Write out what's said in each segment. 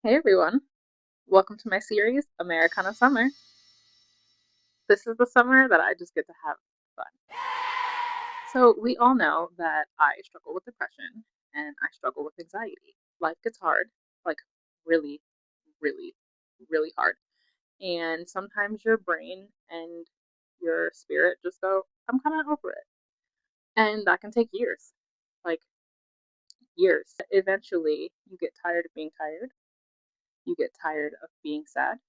Hey everyone, welcome to my series, Americana Summer. This is the summer that I just get to have fun. So, we all know that I struggle with depression and I struggle with anxiety. Life gets hard, like really, really, really hard. And sometimes your brain and your spirit just go, I'm kind of over it. And that can take years, like years. Eventually, you get tired of being tired, you get tired of being sad,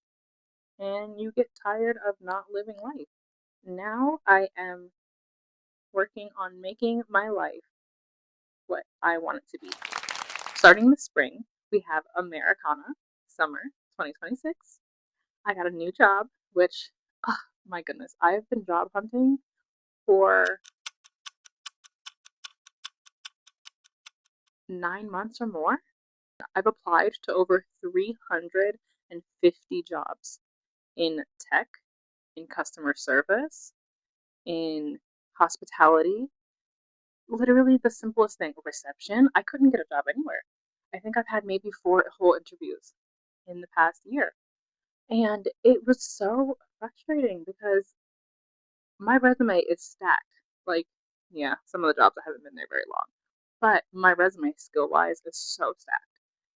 and you get tired of not living life. Now I am working on making my life what I want it to be. Starting this spring, we have Americana Summer 2026. I got a new job, which, oh my goodness, I've been job hunting for 9 months or more. I've applied to over 350 jobs in tech, in customer service, in hospitality, literally the simplest thing, reception. I couldn't get a job anywhere. I think I've had maybe four whole interviews in the past year. And it was so frustrating because my resume is stacked. Like, yeah, some of the jobs I haven't been there very long. But my resume, skill wise, is so stacked.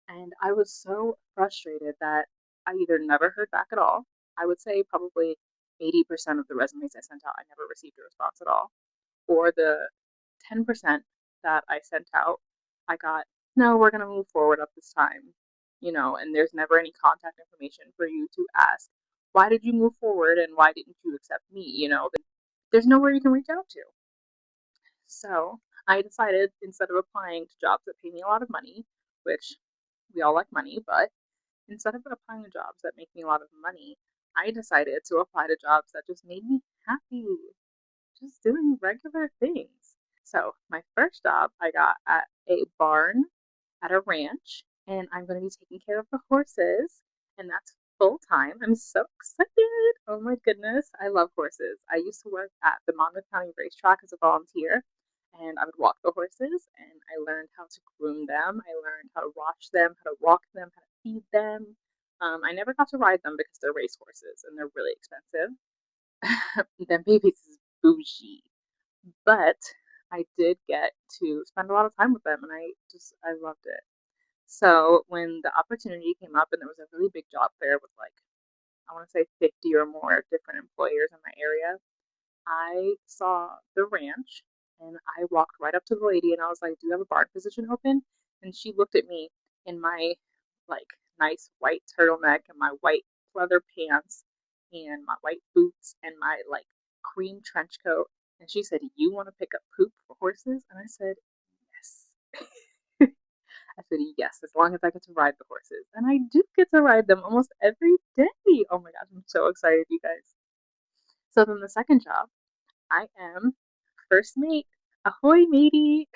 And I was so frustrated that I either never heard back at all. I would say probably 80% of the resumes I sent out, I never received a response at all. Or the 10% that I sent out, I got, no, we're going to move forward up this time, and there's never any contact information for you to ask, why did you move forward and why didn't you accept me? There's nowhere you can reach out to. So I decided instead of applying to jobs that pay me a lot of money, which we all like money, but instead of applying to jobs that make me a lot of money, I decided to apply to jobs that just made me happy, just doing regular things. So, my first job I got at a barn at a ranch, and I'm going to be taking care of the horses, and that's full time. I'm so excited. Oh my goodness, I love horses. I used to work at the Monmouth County Racetrack as a volunteer, and I would walk the horses, and I learned how to groom them. I learned how to wash them, how to walk them, how to feed them. I never got to ride them because they're race horses and they're really expensive. Them babies is bougie, but I did get to spend a lot of time with them, and I loved it. So when the opportunity came up, and there was a really big job fair with like I want to say 50 or more different employers in my area, I saw the ranch, and I walked right up to the lady, and I was like, "Do you have a barn position open?" And she looked at me in my like nice white turtleneck and my white leather pants and my white boots and my like cream trench coat, and she said, "You want to pick up poop for horses?" And I said, "Yes." I said, "Yes, as long as I get to ride the horses." And I do get to ride them almost every day. Oh my gosh, I'm so excited, you guys. So then the second job, I am first mate. Ahoy, matey!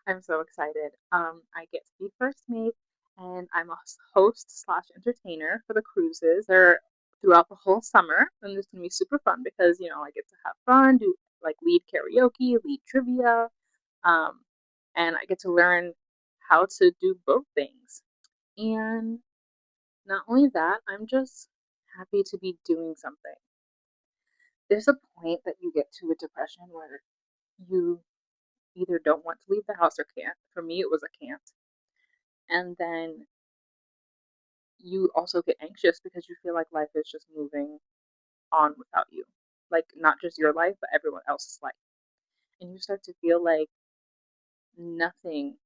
I'm so excited. I get to be first mate, and I'm a host slash entertainer for the cruises. They're throughout the whole summer, and it's gonna be super fun because I get to have fun, do like lead karaoke, lead trivia, um, and I get to learn how to do both things. And not only that, I'm just happy to be doing something. There's a point that you get to a depression where you either don't want to leave the house or can't. For me, it was a can't. And then you also get anxious because you feel like life is just moving on without you. Like, not just your life, but everyone else's life. And you start to feel like nothing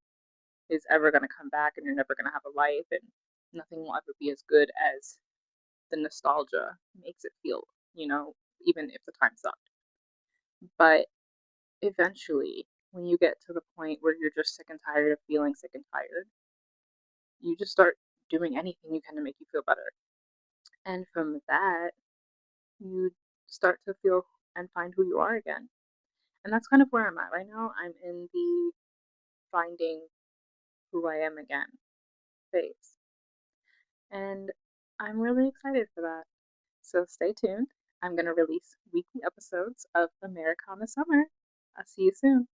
is ever going to come back and you're never going to have a life and nothing will ever be as good as the nostalgia makes it feel, even if the time sucked. But eventually, when you get to the point where you're just sick and tired of feeling sick and tired, you just start doing anything you can to make you feel better. And from that, you start to feel and find who you are again. And that's kind of where I'm at right now. I'm in the finding who I am again phase. And I'm really excited for that. So stay tuned. I'm going to release weekly episodes of Americana Summer. I'll see you soon.